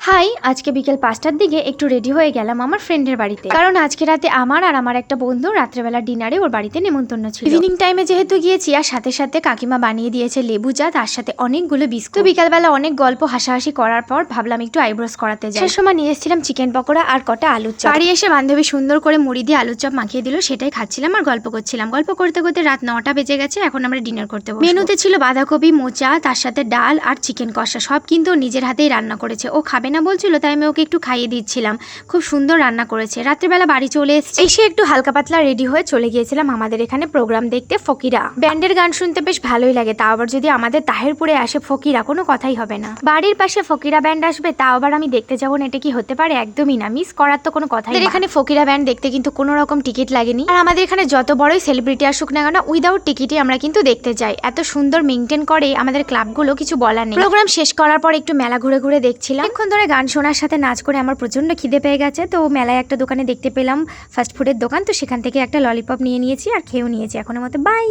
High, আজকে বিকেল ৫টার দিকে একটু রেডি হয়ে গেলাম আমার ফ্রেন্ডের বাড়িতে, কারণ আজকে রাতে আমার আর আমার একটা বন্ধু রাত্রেবেলা ডিনারে ওর বাড়িতে নেমন্তন্ন ছিল। ইভিনিং টাইমে যেহেতু গিয়েছি, আর সাথে সাথে কাকিমা বানিয়ে দিয়েছে লেবু চা, তার সাথে অনেকগুলো বিস্কুট। বিকালবেলা অনেক গল্প হাসাহাসি করার পর ভাবলাম একটু আইব্রোস করাতে যাই। সে সময় নিয়ে এসেছিলাম চিকেন পকোড়া আর কটা আলুর চপ। বাড়ি এসে বান্ধবী সুন্দর করে মুড়ি দিয়ে আলুর চপ মাখিয়ে দিল, সেটাই খাচ্ছিলাম আর গল্প করছিলাম। গল্প করতে করতে রাত 9টা বেজে গেছে। এখন আমরা ডিনার করতে বসবো। মেনুতে ছিল বাঁধাকপি মোচা, তার সাথে ডাল আর চিকেন কষা। সব কিন্তু নিজের হাতেই রান্না করেছে। ও খাবে না বলছিল, তাই আমি ওকে একটু খাইয়ে দিচ্ছিলাম। খুব সুন্দর রান্না করেছে। রাত্রেবেলা বাড়ি চলে এসে একটু হালকা পাতলা রেডি হয়ে চলে গিয়েছিলাম আমাদের এখানে প্রোগ্রাম দেখতে। ফকিরা ব্যান্ডের গান শুনতে বেশ ভালোই লাগে, তাও আবার যদি আমাদের তাহেরপুরে আসে ফকিরা, কোনো কথাই হবে না। বাড়ির পাশে ফকিরা ব্যান্ড আসবে, তাও আবার আমি দেখতে যাবো না, এটা কি হতে পারে? একদমই না, মিস করার তো কোনো কথাই না। এখানে ফকিরা ব্যান্ড দেখতে কিন্তু কোনো রকম টিকিট লাগেনি। আর আমাদের এখানে যত বড়ই সেলিব্রিটি আসুক না কেন, উইদাউট টিকিটে আমরা কিন্তু দেখতে যাই। এত সুন্দর মেইনটেইন করে আমাদের ক্লাবগুলো, কিছু বলার নেই। প্রোগ্রাম শেষ করার পর একটু মেলা ঘুরে ঘুরে দেখছিলাম। অনেকক্ষণ ধরে গান শোনার সাথে নাচ করে আমার প্রচন্ড খিদে পেয়ে গেছে। তো মেলায় একটা দোকানে দেখতে পেলাম ফাস্ট ফুডের দোকান, তো সেখান থেকে একটা ললিপপ নিয়ে নিয়েছি আর খেয়েও নিয়েছি। এখনের মতো বাই।